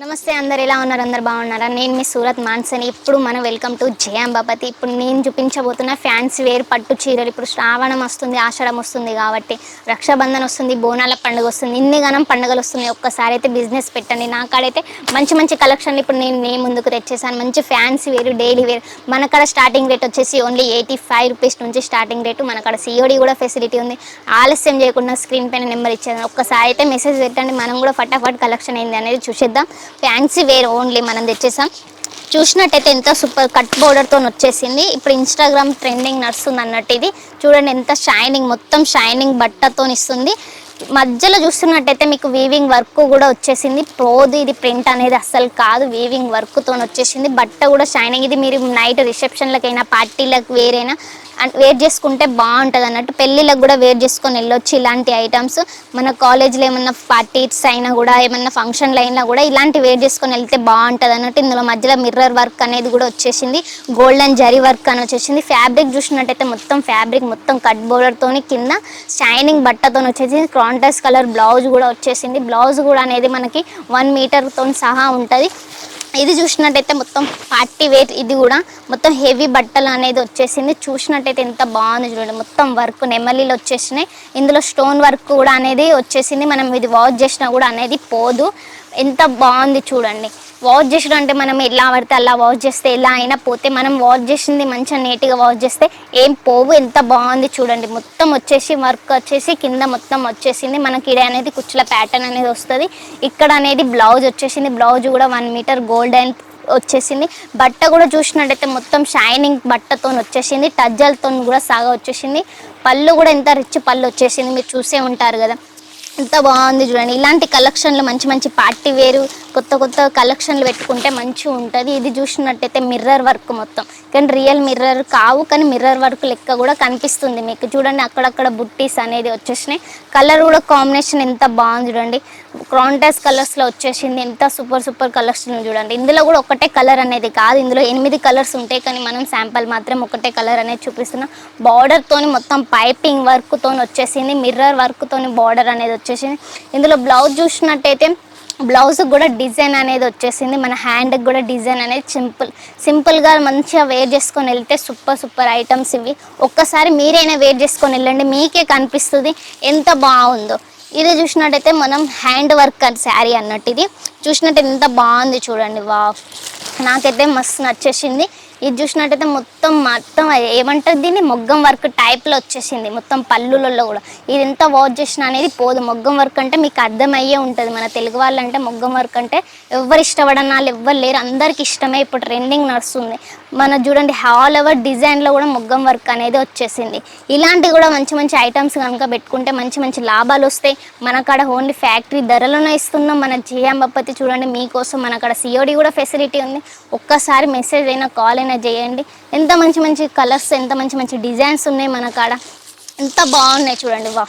నమస్తే అందరు ఎలా ఉన్నారు? అందరు బాగున్నారా? నేను మీ సూరత్ మాన్సని. ఇప్పుడు మనం వెల్కమ్ టు జే అంబాపతి. ఇప్పుడు నేను చూపించబోతున్న ఫ్యాన్సీ వేర్ పట్టు చీరలు. ఇప్పుడు శ్రావణం వస్తుంది, ఆషాఢం వస్తుంది కాబట్టి, రక్షాబంధన్ వస్తుంది, బోనాల పండుగ వస్తుంది, ఇన్ని గనం పండుగలు వస్తున్నాయి. ఒక్కసారి అయితే బిజినెస్ పెట్టండి. నా కాడైతే మంచి మంచి కలెక్షన్ ఇప్పుడు నేను ముందుకు తెచ్చేసాను. మంచి ఫ్యాన్సీ వేర్, డైలీ వేర్. మన కాడ స్టార్టింగ్ రేట్ వచ్చేసి ఓన్లీ 85 రూపీస్ నుంచి స్టార్టింగ్ రేటు. మన కాడ సిఓడి కూడా ఫెసిలిటీ ఉంది. ఆలస్యం చేయకుండా స్క్రీన్ పైన నెంబర్ ఇచ్చేది, ఒక్కసారి అయితే మెసేజ్ పెట్టండి. మనం కూడా ఫటాఫట్ కలెక్షన్ అయింది అనేది చూసేద్దాం. ఫ్యాన్సీ వేర్ ఓన్లీ మనం తెచ్చేసాం. చూసినట్టయితే ఎంత సూపర్ కట్ బోర్డర్తో వచ్చేసింది. ఇప్పుడు ఇన్స్టాగ్రామ్ ట్రెండింగ్ నడుస్తుంది అన్నట్టు. ఇది చూడండి ఎంత షైనింగ్, మొత్తం షైనింగ్ బట్టతో ఇస్తుంది. మధ్యలో చూస్తున్నట్టయితే మీకు వీవింగ్ వర్క్ కూడా వచ్చేసింది. పోదు, ఇది ప్రింట్ అనేది అస్సలు కాదు, వీవింగ్ వర్క్తో వచ్చేసింది. బట్ట కూడా షైనింగ్. ఇది మీరు నైట్ రిసెప్షన్లకైనా పార్టీలకు వేరైనా వేర్ చేసుకుంటే బాగుంటుంది అన్నట్టు. పెళ్ళిళ్ళకి కూడా వేర్ చేసుకొని వెళ్ళొచ్చు ఇలాంటి ఐటమ్స్. మన కాలేజ్లో ఏమన్నా పార్టీస్ అయినా కూడా, ఏమన్నా ఫంక్షన్లు అయినా కూడా ఇలాంటి వేర్ చేసుకొని వెళ్తే బాగుంటుంది అన్నట్టు. ఇందులో మధ్యలో మిర్రర్ వర్క్ అనేది కూడా వచ్చేసింది. గోల్డెన్ జరీ వర్క్ అని వచ్చేసింది. ఫ్యాబ్రిక్ చూసినట్టయితే మొత్తం ఫ్యాబ్రిక్ మొత్తం కట్ బోర్డర్తోని కింద షైనింగ్ బట్టతో వచ్చేసింది. కాంట్రాస్ట్ కలర్ బ్లౌజ్ కూడా వచ్చేసింది. బ్లౌజ్ కూడా అనేది మనకి 1 మీటర్తో సహా ఉంటుంది. ఇది చూసినట్టయితే మొత్తం పార్టీ వేర్. ఇది కూడా మొత్తం హెవీ బట్టలు అనేది వచ్చేసింది. చూసినట్టయితే ఎంత బాగుంది చూడండి. మొత్తం వర్క్ నెమలీలు వచ్చేసినాయి. ఇందులో స్టోన్ వర్క్ కూడా అనేది వచ్చేసింది. మనం ఇది వాష్ చేసినా కూడా అనేది పోదు. ఎంత బాగుంది చూడండి. వాష్ చేసడం అంటే మనం ఎలా పడితే అలా వాష్ చేస్తే ఎలా అయినా పోతే, మనం వాష్ చేసింది మంచిగా నీట్గా వాష్ చేస్తే ఏం పోవు. ఎంత బాగుంది చూడండి. మొత్తం వచ్చేసి వర్క్ వచ్చేసి కింద మొత్తం వచ్చేసింది. మనకి ఇది అనేది కుచ్చుల ప్యాటర్న్ అనేది వస్తుంది. ఇక్కడ అనేది బ్లౌజ్ వచ్చేసింది. బ్లౌజ్ కూడా 1 మీటర్ గోల్డెన్ వచ్చేసింది. బట్ట కూడా చూసినట్టయితే మొత్తం షైనింగ్ బట్టతో వచ్చేసింది. టజ్జలతో కూడా సాగా వచ్చేసింది. పళ్ళు కూడా ఎంత రిచ్ పళ్ళు వచ్చేసింది, మీరు చూసే ఉంటారు కదా. ఎంత బాగుంది చూడండి. ఇలాంటి కలెక్షన్లు మంచి మంచి పార్టీ వేరు కొత్త కొత్త కలెక్షన్లు పెట్టుకుంటే మంచిగా ఉంటుంది. ఇది చూసినట్టయితే మిర్రర్ వర్క్ మొత్తం, కానీ రియల్ మిర్రర్ కావు, కానీ మిర్రర్ వర్క్ లెక్క కూడా కనిపిస్తుంది మీకు. చూడండి అక్కడక్కడ బుట్టీస్ అనేది వచ్చేసినాయి. కలర్ కూడా కాంబినేషన్ ఎంత బాగుంది చూడండి. కాంట్రాస్ట్ కలర్స్లో వచ్చేసింది. ఎంత సూపర్ సూపర్ కలెక్షన్ చూడండి. ఇందులో కూడా ఒకటే కలర్ అనేది కాదు, ఇందులో 8 కలర్స్ ఉంటాయి, కానీ మనం శాంపుల్ మాత్రం ఒకటే కలర్ అనేది చూపిస్తున్నాం. బార్డర్తోని మొత్తం పైపింగ్ వర్క్తో వచ్చేసింది. మిర్రర్ వర్క్తోని బార్డర్ అనేది వచ్చేసింది. ఇందులో బ్లౌజ్ చూసినట్టయితే బ్లౌజ్ కూడా డిజైన్ అనేది వచ్చేసింది. మన హ్యాండ్కి కూడా డిజైన్ అనేది సింపుల్గా మంచిగా వేర్ చేసుకొని వెళ్తే సూపర్ సూపర్ ఐటమ్స్ ఇవి. ఒక్కసారి మీరైనా వేర్ చేసుకొని వెళ్ళండి, మీకే కనిపిస్తుంది ఎంత బాగుందో. ఇది చూసినట్టయితే మనం హ్యాండ్ వర్క్ శారీ అన్నట్టు. ఇది చూసినట్టయితే ఎంత బాగుంది చూడండి. వా, నాకైతే మస్తు నచ్చేసింది. ఇది చూసినట్టయితే మొత్తం ఏమంటారు దీన్ని, మొగ్గం వర్క్ టైప్లో వచ్చేసింది. మొత్తం పళ్ళులలో కూడా ఇది ఎంత వాష్ చేసినా అనేది పోదు. మొగ్గం వర్క్ అంటే మీకు అర్థమయ్యే ఉంటుంది. మన తెలుగు వాళ్ళంటే మొగ్గం వర్క్ అంటే ఎవరు ఇష్టపడని వాళ్ళు ఎవ్వరు లేరు, అందరికి ఇష్టమే. ఇప్పుడు ట్రెండింగ్ నడుస్తుంది. మన చూడండి ఆల్ ఓవర్ డిజైన్లో కూడా మొగ్గం వర్క్ అనేది వచ్చేసింది. ఇలాంటివి కూడా మంచి మంచి ఐటమ్స్ కనుక పెట్టుకుంటే మంచి మంచి లాభాలు వస్తాయి. మన కాడ ఓన్లీ ఫ్యాక్టరీ ధరలోనే ఇస్తున్నాం. మన జే అంబాపతి చూడండి మీకోసం మన కాడ సిఓడి కూడా ఫెసిలిటీ ఉంది. ఒక్కసారి మెసేజ్ అయినా కాల్ అయినా చేయండి. ఎంత మంచి మంచి కలర్స్, ఎంత మంచి మంచి డిజైన్స్ ఉన్నాయి మన కాడ, ఎంత బాగున్నాయి చూడండి. వా,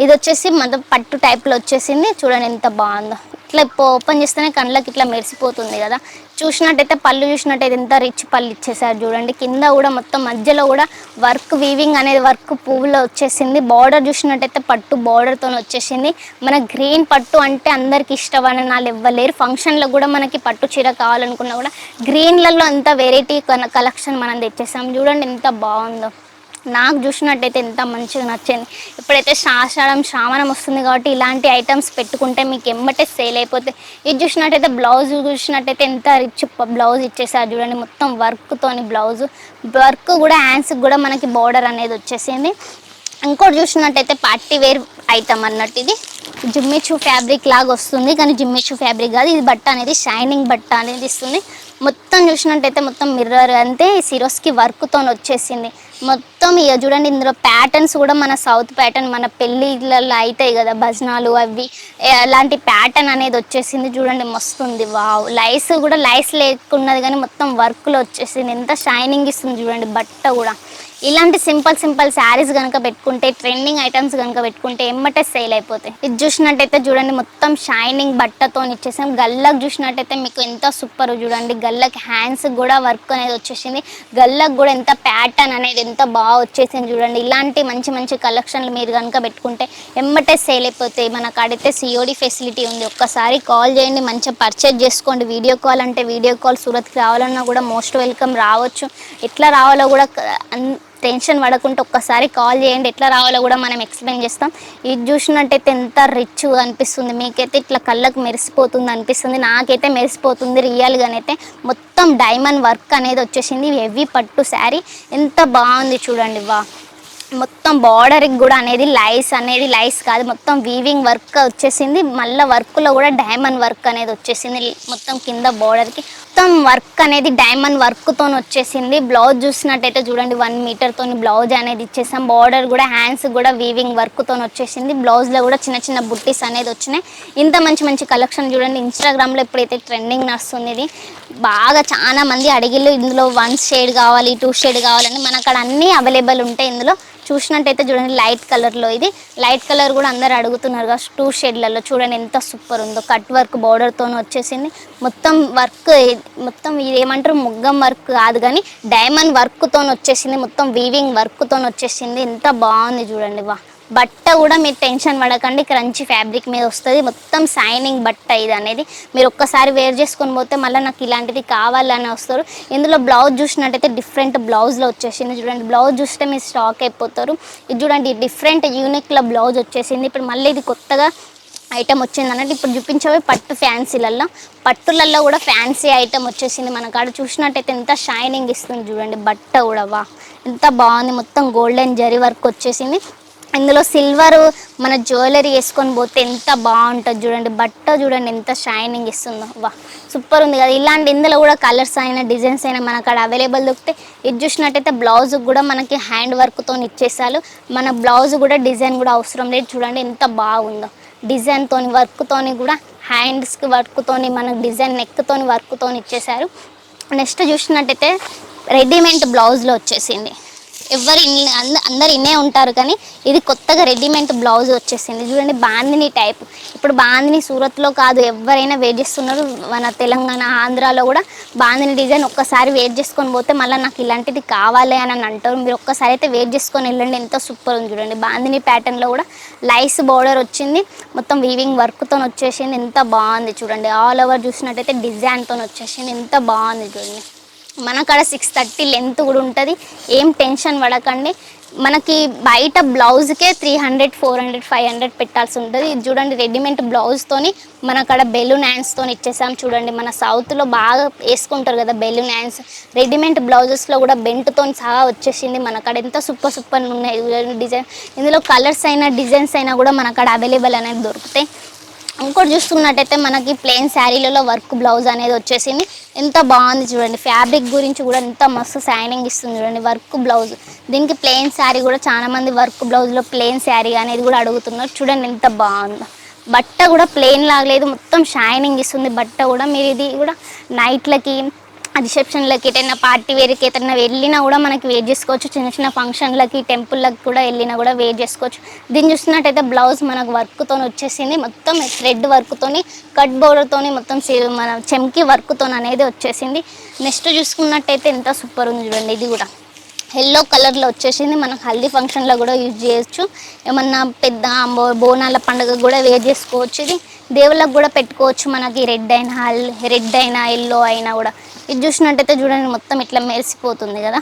ఇది వచ్చేసి మన పట్టు టైప్లో వచ్చేసింది. చూడండి ఎంత బాగుందో. ఇట్లా ఓపెన్ చేస్తేనే కళ్ళకి ఇట్లా మెరిసిపోతుంది కదా. చూసినట్టయితే పళ్ళు చూసినట్టయితే ఎంత రిచ్ పళ్ళు ఇచ్చేసారు చూడండి. కింద కూడా మొత్తం మధ్యలో కూడా వర్క్ వీవింగ్ అనేది వర్క్ పువ్వులో వచ్చేసింది. బార్డర్ చూసినట్టయితే పట్టు బార్డర్తో వచ్చేసింది. మన గ్రీన్ పట్టు అంటే అందరికి ఇష్టమైన వాళ్ళు ఇవ్వలేరు. ఫంక్షన్లో కూడా మనకి పట్టు చీర కావాలనుకున్నా కూడా గ్రీన్లలో అంత వెరైటీ కలెక్షన్ మనం తెచ్చేసాం. చూడండి ఎంత బాగుందో. నాకు చూసినట్టయితే ఎంత మంచిగా నచ్చింది. ఇప్పుడైతే శ్రావణం వస్తుంది కాబట్టి ఇలాంటి ఐటమ్స్ పెట్టుకుంటే మీకు ఎమ్మటే సేల్ అయిపోతాయి. ఇది చూసినట్టయితే బ్లౌజ్ చూసినట్టయితే ఎంత రిచ్ బ్లౌజ్ ఇచ్చేసారు చూడండి. మొత్తం వర్క్తోని బ్లౌజ్ వర్క్ కూడా హ్యాండ్స్కి కూడా మనకి బార్డర్ అనేది వచ్చేసింది. ఇంకోటి చూసినట్టయితే పార్టీ వేర్ ఐటమ్ అన్నట్టు. ఇది జిమ్మిచూ ఫ్యాబ్రిక్ లాగా వస్తుంది, కానీ జిమ్మిచూ ఫ్యాబ్రిక్ కాదు. ఇది బట్ట అనేది షైనింగ్ బట్ట అనేది ఇస్తుంది. మొత్తం చూసినట్టయితే మొత్తం మిర్రర్ అంతే సిరోస్కి వర్క్తో వచ్చేసింది. మొత్తం ఇక చూడండి ఇందులో ప్యాటర్న్స్ కూడా మన సౌత్ ప్యాటర్న్, మన పెళ్ళిళ్ళల్లో అవుతాయి కదా భజనాలు అవి, అలాంటి ప్యాటర్న్ అనేది వచ్చేసింది. చూడండి మస్తుంది. వావ్, లైస్ కూడా లైస్ లేకున్నది కానీ మొత్తం వర్క్లో వచ్చేసింది. ఎంత షైనింగ్ ఇస్తుంది చూడండి బట్ట కూడా. ఇలాంటి సింపుల్ శారీస్ కనుక పెట్టుకుంటే, ట్రెండింగ్ ఐటమ్స్ కనుక పెట్టుకుంటే ఎమ్మటే సేల్ అయిపోతాయి. ఇది చూసినట్టయితే చూడండి, మొత్తం షైనింగ్ బట్టతో ఇచ్చేసాం. గల్లకు చూసినట్టయితే మీకు ఎంత సూపర్ చూడండి, గల్లకి హ్యాండ్స్ కూడా వర్క్ అనేది వచ్చేసింది. గల్లకు కూడా ఎంత ప్యాటర్న్ అనేది ఎంత బాగా వచ్చేసింది చూడండి. ఇలాంటి మంచి కలెక్షన్లు మీరు కనుక పెట్టుకుంటే ఎమ్మటే సేల్ అయిపోతాయి. మన కాడైతే సిఓడి ఫెసిలిటీ ఉంది. ఒక్కసారి కాల్ చేయండి, మంచిగా పర్చేజ్ చేసుకోండి. వీడియో కాల్ అంటే వీడియో కాల్, సూరత్కి రావాలన్నా కూడా మోస్ట్ వెల్కమ్, రావచ్చు. ఎట్లా రావాలో కూడా టెన్షన్ పడకుండా ఒక్కసారి కాల్ చేయండి, ఎట్లా రావాలో కూడా మనం ఎక్స్ప్లెయిన్ చేస్తాం. ఇది చూసినట్టయితే ఎంత రిచ్గా అనిపిస్తుంది, మీకైతే ఇట్లా కళ్ళకు మెరిసిపోతుంది అనిపిస్తుంది, నాకైతే మెరిసిపోతుంది రియల్గానైతే. మొత్తం డైమండ్ వర్క్ అనేది వచ్చేసింది, హెవీ పట్టు శారీ ఎంత బాగుంది చూడండి. మొత్తం బార్డర్కి కూడా అనేది లైస్ కాదు, మొత్తం వీవింగ్ వర్క్ వచ్చేసింది. మళ్ళీ వర్క్లో కూడా డైమండ్ వర్క్ అనేది వచ్చేసింది. మొత్తం కింద బార్డర్కి మొత్తం వర్క్ అనేది డైమండ్ వర్క్తో వచ్చేసింది. బ్లౌజ్ చూసినట్టయితే చూడండి, 1 మీటర్తో బ్లౌజ్ అనేది ఇచ్చేసాం. బార్డర్ కూడా హ్యాండ్స్ కూడా వీవింగ్ వర్క్తో వచ్చేసింది. బ్లౌజ్లో కూడా చిన్న బుట్టీస్ అనేది వచ్చినాయి. ఇంత మంచి కలెక్షన్ చూడండి. ఇన్స్టాగ్రామ్లో ఎప్పుడైతే ట్రెండింగ్ నడుస్తుంది, ఇది బాగా చాలా మంది అడిగిళ్ళు ఇందులో 1 షేడ్ కావాలి, 2 షేడ్ కావాలని. మన అక్కడ అన్నీ అవైలబుల్ ఉంటాయి. ఇందులో చూసినట్టయితే చూడండి, లైట్ కలర్లో, ఇది లైట్ కలర్ కూడా అందరు అడుగుతున్నారు కదా, 2 షేడ్లలో చూడండి ఎంత సూపర్ ఉందో. కట్ వర్క్ బార్డర్తో వచ్చేసింది. మొత్తం వర్క్, మొత్తం ఇది ఏమంటారు, ముగ్గం వర్క్ కాదు కానీ డైమండ్ వర్క్తో వచ్చేసింది. మొత్తం వీవింగ్ వర్క్తో వచ్చేసింది. ఎంత బాగుంది చూడండి. బట్ట కూడా మీరు టెన్షన్ పడకండి, క్రంచీ ఫ్యాబ్రిక్ మీద వస్తుంది. మొత్తం షైనింగ్ బట్ట ఇది అనేది. మీరు ఒక్కసారి వేర్ చేసుకొని పోతే మళ్ళీ నాకు ఇలాంటిది కావాలని వస్తారు. ఇందులో బ్లౌజ్ చూసినట్టయితే డిఫరెంట్ బ్లౌజ్లో వచ్చేసింది చూడండి. బ్లౌజ్ చూస్తే మీరు స్టాక్ అయిపోతారు. ఇది చూడండి, డిఫరెంట్ యూనిక్లో బ్లౌజ్ వచ్చేసింది. ఇప్పుడు మళ్ళీ ఇది కొత్తగా ఐటమ్ వచ్చింది అన్నట్టు. ఇప్పుడు చూపించబోయే పట్టు ఫ్యాన్సీలలో, పట్టులలో కూడా ఫ్యాన్సీ ఐటమ్ వచ్చేసింది. మన కాడ చూసినట్టయితే ఎంత షైనింగ్ ఇస్తుంది చూడండి. బట్ట కూడా ఎంత బాగుంది, మొత్తం గోల్డెన్ జరీ వర్క్ వచ్చేసింది. ఇందులో సిల్వర్ మన జ్యువెలరీ వేసుకొని పోతే ఎంత బాగుంటుంది చూడండి. బట్ట చూడండి ఎంత షైనింగ్ ఇస్తుందో, సూపర్ ఉంది కదా. ఇలాంటి ఇందులో కూడా కలర్స్ అయినా డిజైన్స్ అయినా మన అక్కడ అవైలబుల్ దొరికితే. ఇది చూసినట్టయితే బ్లౌజ్ కూడా మనకి హ్యాండ్ వర్క్తో ఇచ్చేసారు. మన బ్లౌజ్ కూడా డిజైన్ కూడా అవసరం లేదు చూడండి ఎంత బాగుందో. డిజైన్తో వర్క్తో కూడా, హ్యాండ్స్కి వర్క్తో మనకు డిజైన్ నెక్తో వర్క్తో ఇచ్చేసారు. నెక్స్ట్ చూసినట్టయితే రెడీమేడ్ బ్లౌజ్లో వచ్చేసింది. అందరు ఇన్నే ఉంటారు కానీ ఇది కొత్తగా రెడీమేడ్ బ్లౌజ్ వచ్చేసింది చూడండి. బాందిని టైప్, ఇప్పుడు బాందిని సూరత్లో కాదు ఎవరైనా వేర్ చేస్తున్నారు. మన తెలంగాణ, ఆంధ్రాలో కూడా బాందిని డిజైన్ ఒక్కసారి వేర్ చేసుకొని పోతే మళ్ళీ నాకు ఇలాంటిది కావాలి అని అంటారు. మీరు ఒక్కసారి అయితే వేర్ చేసుకొని వెళ్ళండి, ఎంత సూపర్ ఉంది చూడండి. బాందిని ప్యాటర్న్లో కూడా లైస్ బార్డర్ వచ్చింది, మొత్తం వీవింగ్ వర్క్తో వచ్చేసింది. ఎంత బాగుంది చూడండి. ఆల్ ఓవర్ చూసినట్టయితే డిజైన్తో వచ్చేసింది. ఎంత బాగుంది చూడండి. మనకాడ 630 లెంత్ కూడా ఉంటుంది. ఏం టెన్షన్ పడకండి. మనకి బయట బ్లౌజ్కే 300, 400, 500 పెట్టాల్సి ఉంటుంది. ఇది చూడండి, రెడీమేడ్ బ్లౌజ్తోని మనకాడ బెలూన్ హ్యాండ్స్తో ఇచ్చేసాం చూడండి. మన సౌత్లో బాగా వేసుకుంటారు కదా బెలూన్ హ్యాండ్స్. రెడీమేడ్ బ్లౌజెస్లో కూడా బెంట్తో సహా వచ్చేసింది. మనకాడ ఎంత సూపర్ ఉన్నాయి డిజైన్. ఇందులో కలర్స్ అయినా డిజైన్స్ అయినా కూడా మనకాడ అవైలబుల్ అనేది దొరుకుతాయి. ఇంకోటి చూసుకున్నట్టయితే మనకి ప్లెయిన్ శారీలలో వర్క్ బ్లౌజ్ అనేది వచ్చేసింది. ఎంత బాగుంది చూడండి. ఫ్యాబ్రిక్ గురించి కూడా ఎంత మస్తు షైనింగ్ ఇస్తుంది చూడండి. వర్క్ బ్లౌజ్, దీనికి ప్లెయిన్ శారీ కూడా చాలామంది వర్క్ బ్లౌజ్లో ప్లెయిన్ శారీ అనేది కూడా అడుగుతున్నారు. చూడండి ఎంత బాగుందో. బట్ట కూడా ప్లెయిన్ లాగలేదు, మొత్తం షైనింగ్ ఇస్తుంది బట్ట కూడా. మీరు ఇది కూడా నైట్లకి, రిసెప్షన్లకి, ఎటైనా పార్టీ వేర్కి ఎటైనా వెళ్ళినా కూడా మనకి వేర్ చేసుకోవచ్చు. చిన్న ఫంక్షన్లకి, టెంపుల్కి కూడా వెళ్ళినా కూడా వేర్ చేసుకోవచ్చు. దీన్ని చూసినట్టయితే బ్లౌజ్ మనకు వర్క్తో వచ్చేసింది. మొత్తం థ్రెడ్ వర్క్తో, కట్ బోర్డర్తో, మొత్తం మన చెమ్కి వర్క్తో అనేది వచ్చేసింది. నెక్స్ట్ చూసుకున్నట్టయితే ఎంత సూపర్ ఉంది చూడండి. ఇది కూడా ఎల్లో కలర్లో వచ్చేసింది. మనకు హల్దీ ఫంక్షన్లో కూడా యూజ్ చేయొచ్చు. ఏమన్నా పెద్ద బోనాల పండుగ కూడా వేర్ చేసుకోవచ్చు. ఇది దేవుళ్ళకు కూడా పెట్టుకోవచ్చు. మనకి రెడ్ అయినా ఎల్లో అయినా కూడా. ఇది చూసినట్టయితే చూడండి, మొత్తం ఇట్లా మెరిసిపోతుంది కదా.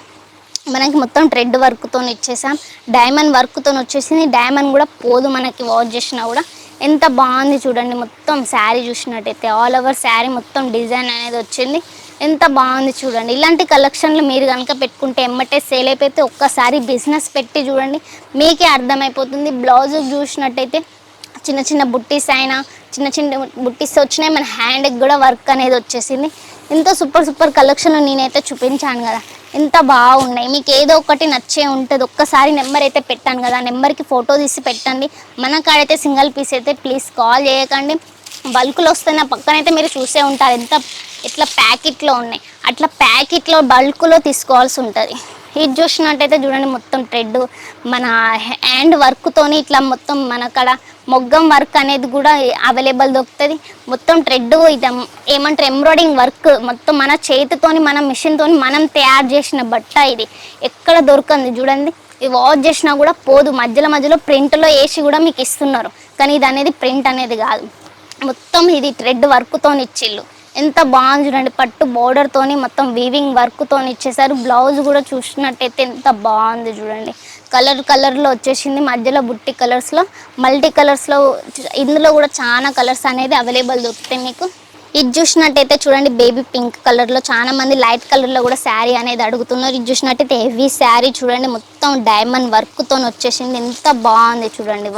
మనకి మొత్తం థ్రెడ్ వర్క్తో ఇచ్చేసాం. డైమండ్ వర్క్తో వచ్చేసింది. డైమండ్ కూడా పోదు మనకి వాష్ చేసినా కూడా. ఎంత బాగుంది చూడండి. మొత్తం శారీ చూసినట్టయితే ఆల్ ఓవర్ శారీ మొత్తం డిజైన్ అనేది వచ్చింది. ఎంత బాగుంది చూడండి. ఇలాంటి కలెక్షన్లు మీరు కనుక పెట్టుకుంటే ఎమ్మటే సేల్ అయిపోతే ఒక్కసారి బిజినెస్ పెట్టి చూడండి, మీకే అర్థమైపోతుంది. బ్లౌజ్ చూసినట్టయితే చిన్న బుట్టీస్ అయినా చిన్న బుట్టీస్ వచ్చినాయి. మన హ్యాండ్కి కూడా వర్క్ అనేది వచ్చేసింది. ఎంతో సూపర్ కలెక్షన్ నేనైతే చూపించాను కదా, ఎంత బాగున్నాయి. మీకు ఏదో ఒకటి నచ్చే ఉంటుంది. ఒక్కసారి నెంబర్ అయితే పెట్టాను కదా, నెంబర్కి ఫోటో తీసి పెట్టండి. మన కాడైతే సింగిల్ పీస్ అయితే ప్లీజ్ కాల్ చేయకండి. బల్క్లో వస్తున్న పక్కనైతే మీరు చూసే ఉంటారు ఎట్లా ప్యాకెట్లో ఉన్నాయి. అట్లా ప్యాకెట్లో బల్క్లో తీసుకోవాల్సి ఉంటుంది. ఇది చూసినట్టయితే చూడండి మొత్తం థ్రెడ్ మన హ్యాండ్ వర్క్తోని ఇట్లా మొత్తం మనకడ మొగ్గం వర్క్ అనేది కూడా అవైలబుల్ దొరుకుతుంది. మొత్తం థ్రెడ్ ఇది ఏమంటారు ఎంబ్రాయిడింగ్ వర్క్ మొత్తం మన చేతితోని మన మిషన్తోని మనం తయారు చేసిన బట్ట. ఇది ఎక్కడ దొరకంది చూడండి. ఇది వాష్ చేసినా కూడా పోదు. మధ్యలో ప్రింట్లో వేసి కూడా మీకు ఇస్తున్నారు, కానీ ఇది అనేది ప్రింట్ అనేది కాదు. మొత్తం ఇది థ్రెడ్ వర్క్తో ఇచ్చిళ్ళు. ఎంత బాగుంది చూడండి. పట్టు బోర్డర్తోని మొత్తం వీవింగ్ వర్క్తో ఇచ్చేసారు. బ్లౌజ్ కూడా చూసినట్టయితే ఎంత బాగుంది చూడండి. కలర్లో వచ్చేసింది. మధ్యలో బుట్టి కలర్స్లో మల్టీ కలర్స్లో ఇందులో కూడా చాలా కలర్స్ అనేది అవైలబుల్ దొరుకుతాయి మీకు. ఇది చూసినట్టయితే చూడండి బేబీ పింక్ కలర్లో, చాలా మంది లైట్ కలర్లో కూడా శారీ అనేది అడుగుతున్నారు. ఇది చూసినట్టయితే హెవీ శారీ చూడండి, మొత్తం డైమండ్ వర్క్తో వచ్చేసింది. ఎంత బాగుంది చూడండి.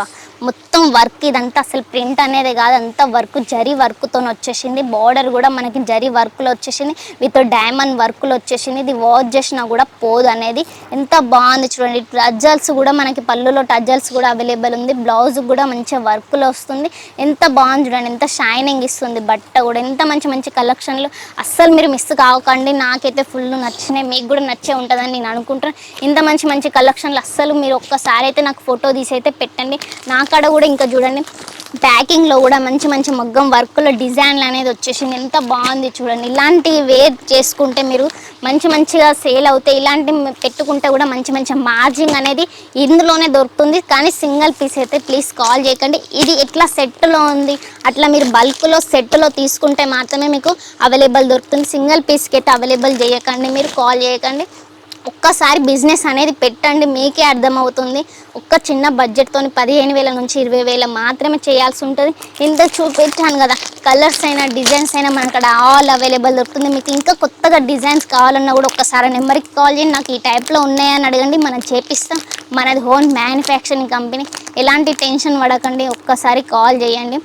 మొత్తం వర్క్ ఇదంతా అసలు ప్రింట్ అనేది కాదు, అంతా వర్క్ జరీ వర్క్తో వచ్చేసింది. బార్డర్ కూడా మనకి జరీ వర్క్లో వచ్చేసింది, విత్ డైమండ్ వర్క్లో వచ్చేసింది. ఇది వాష్ చేసినా కూడా పోదు అనేది. ఎంత బాగుంది చూడండి. టజల్స్ కూడా మనకి పళ్ళులో టజల్స్ కూడా అవైలబుల్ ఉంది. బ్లౌజ్ కూడా మంచిగా వర్క్లో వస్తుంది. ఎంత బాగుంది చూడండి. ఎంత షైనింగ్ ఇస్తుంది బట్ట కూడా. ఎంత మంచి కలెక్షన్లు అస్సలు మీరు మిస్ కావకండి. నాకైతే ఫుల్ నచ్చినాయి, మీకు కూడా నచ్చే ఉంటుందని నేను అనుకుంటున్నాను. ఇంత మంచి కలెక్షన్లు అస్సలు మీరు ఒక్కసారి అయితే నాకు ఫోటో తీసి అయితే పెట్టండి. నాకాడ కూడా ఇంకా చూడండి ప్యాకింగ్లో కూడా మంచి మగ్గం వర్క్లో డిజైన్లు అనేది వచ్చేసింది. ఎంత బాగుంది చూడండి. ఇలాంటివి వేర్ చేసుకుంటే మీరు మంచిగా సేల్ అవుతాయి. ఇలాంటివి పెట్టుకుంటే కూడా మంచి మార్జిన్ అనేది ఇందులోనే దొరుకుతుంది. కానీ సింగిల్ పీస్ అయితే ప్లీజ్ కాల్ చేయకండి. ఇది ఎట్లా సెట్లో ఉంది, అట్లా మీరు బల్క్లో సెట్లో తీసుకుంటే మాత్రమే మీకు అవైలబుల్ దొరుకుతుంది. సింగిల్ పీస్కి అయితే అవైలబుల్ చేయకండి, మీరు కాల్ చేయకండి. ఒక్కసారి బిజినెస్ అనేది పెట్టండి, మీకే అర్థమవుతుంది. ఒక్క చిన్న బడ్జెట్తో 15,000 నుంచి 20,000 మాత్రమే చేయాల్సి ఉంటుంది. ఇంత చూపించాను కదా, కలర్స్ అయినా డిజైన్స్ అయినా మనకు అక్కడ ఆల్ అవైలబుల్ దొరుకుతుంది. మీకు ఇంకా కొత్తగా డిజైన్స్ కావాలన్నా కూడా ఒక్కసారి నెంబర్కి కాల్ చేయండి. నాకు ఈ టైప్లో ఉన్నాయని అడగండి, మనం చేపిస్తాం. మనది ఓన్ మ్యానుఫ్యాక్చరింగ్ కంపెనీ. ఎలాంటి టెన్షన్ పడకండి, ఒక్కసారి కాల్ చేయండి.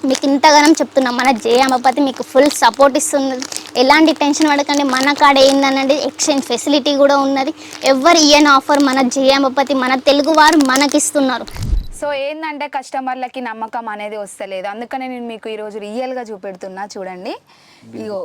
మీకు ఇంతగానం చెప్తున్నాం, మన జే అంబాపతి మీకు ఫుల్ సపోర్ట్ ఇస్తుంది. ఎలాంటి టెన్షన్ పడకండి. మన కాడ ఏందనండి ఎక్స్చేంజ్ ఫెసిలిటీ కూడా ఉన్నది. ఎవరు ఇయ్యని ఆఫర్ మన జే అంబాపతి మన తెలుగు వారు మనకిస్తున్నారు. సో ఏంటంటే కస్టమర్లకి నమ్మకం అనేది వస్తలేదు, అందుకనే నేను మీకు ఈరోజు రియల్గా చూపెడుతున్నా. చూడండి, ఇగో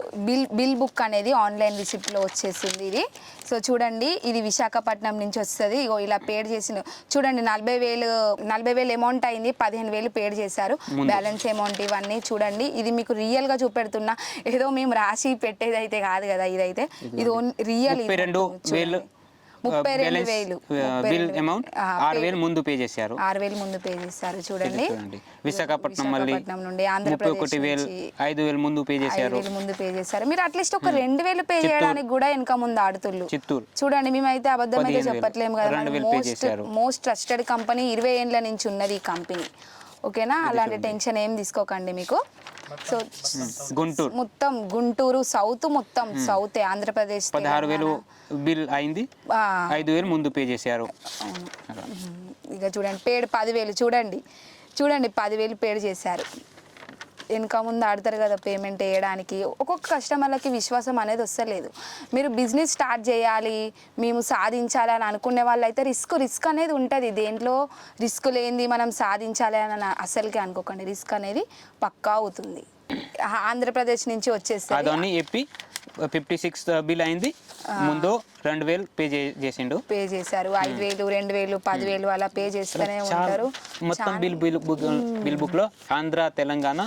బిల్ బుక్ అనేది ఆన్లైన్ రిసిప్ట్లో వచ్చేసింది ఇది. సో చూడండి, ఇది విశాఖపట్నం నుంచి వస్తుంది. ఇగో ఇలా పేడ్ చేసిన చూడండి, 40,000 అమౌంట్ అయింది, 15,000 పేడ్ చేశారు. బ్యాలెన్స్ అమౌంట్ ఇవన్నీ చూడండి. ఇది మీకు రియల్గా చూపెడుతున్నా, ఏదో మేము రాసి పెట్టేది అయితే కాదు కదా. ఇదైతే ఇది రియల్. 32,000 అమౌంట్ 6,000 ముందు పే చేశారు. 6,000 ముందు పే చేశారు. చూడండి, విశాఖపట్నం నుండి ఆంధ్రప్రదేశ్ 5,000 ముందు పే చేశారు. మీరు అట్లీస్ట్ ఒక 2,000 పే చేయడానికి కూడా వెనక ముందు ఆడుతున్నారు. చిత్తూరు చూడండి, మేమైతే అబద్ధం అయితే చెప్పట్లేము కదా. మోస్ట్ ట్రస్టెడ్ కంపెనీ, 20 ఏళ్ళ నుంచి ఉన్నది ఈ కంపెనీ. ఓకేనా, అలాంటి టెన్షన్ ఏం తీసుకోకండి మీకు. సో గుంటూరు మొత్తం గుంటూరు సౌత్, మొత్తం సౌత్ ఆంధ్రప్రదేశ్. 16,000 బిల్ అయింది, 5,000 ముందు పే చేశారు. ఇక చూడండి, పేడ్ 10,000. చూడండి 10,000 పేడ్ చేశారు. వెనక ముందు ఆడతారు కదా పేమెంట్ వేయడానికి. ఒక్కొక్క కస్టమర్లకి విశ్వాసం అనేది వస్తలేదు. మీరు బిజినెస్ స్టార్ట్ చేయాలి, మేము సాధించాలి అని అనుకునే వాళ్ళు అయితే రిస్క్ అనేది ఉంటుంది. దేంట్లో రిస్క్ లేనిది మనం సాధించాలి అని అసలుకి అనుకోకండి. రిస్క్ అనేది పక్కా అవుతుంది. ఆంధ్రప్రదేశ్ నుంచి వచ్చేసి 56 బిల్ అయింది, ముందు 2,000 పే చేశారు. 5,000, 2,000, 10,000 అలా పే చేస్తూనే ఉంటారు. మొత్తం బిల్ బుక్ లో ఆంధ్ర తెలంగాణ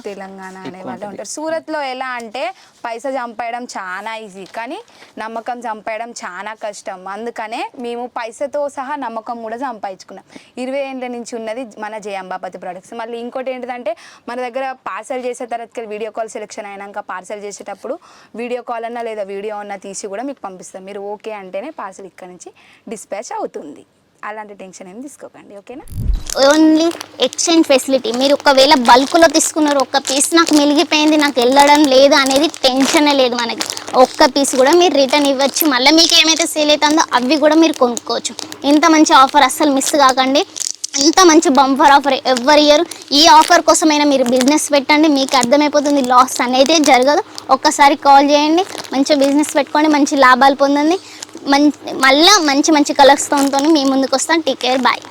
అనే వాళ్ళు ఉంటారు. సూరత్ లో ఎలా అంటే పైసా చంపేయడం చాలా ఈజీ, కానీ నమ్మకం చంపేయడం చాలా కష్టం. అందుకనే మేము పైసతో సహా నమ్మకం కూడా సంపాదించుకున్నాం. 20 ఏళ్ళ నుంచి ఉన్నది మన జే అంబాపతి ప్రొడక్ట్స్. మళ్ళీ ఇంకోటి ఏంటంటే, మన దగ్గర పార్సల్ చేసే తర్వాత వీడియో కాల్ సెలెక్షన్ అయినాక పార్సల్ చేసేటప్పుడు వీడియో కాల్ అన్నా లేదా వీడియో అన్నా తీసి కూడా మీకు పంపిస్తాం. మీరు ఓకే అంటేనే పార్సల్ ఇక్కడ నుంచి డిస్పాచ్ అవుతుంది. అలాంటి టెన్షన్ ఏమి తీసుకోకండి. ఓకేనా, ఓన్లీ ఎక్స్చేంజ్ ఫెసిలిటీ. మీరు ఒకవేళ బల్క్లో తీసుకున్నారు, ఒక్క పీస్ నాకు మిలిగిపోయింది, నాకు వెళ్ళడం లేదు అనేది టెన్షనే లేదు మనకి. ఒక్క పీస్ కూడా మీరు రిటర్న్ ఇవ్వచ్చు. మళ్ళీ మీకు ఏమైతే సేల్ అవుతుందో అవి కూడా మీరు కొనుక్కోవచ్చు. ఇంత మంచి ఆఫర్ అస్సలు మిస్ కాకండి. ఇంత మంచి బంపర్ ఆఫర్ ఎవరి ఇయర్. ఈ ఆఫర్ కోసమైనా మీరు బిజినెస్ పెట్టండి, మీకు అర్థమైపోతుంది, లాస్ అనేది జరగదు. ఒక్కసారి కాల్ చేయండి, మంచి బిజినెస్ పెట్టుకోండి, మంచి లాభాలు పొందండి. మళ్ళీ మంచి కలర్స్తో మీ ముందుకు వస్తాను. Take care, bye.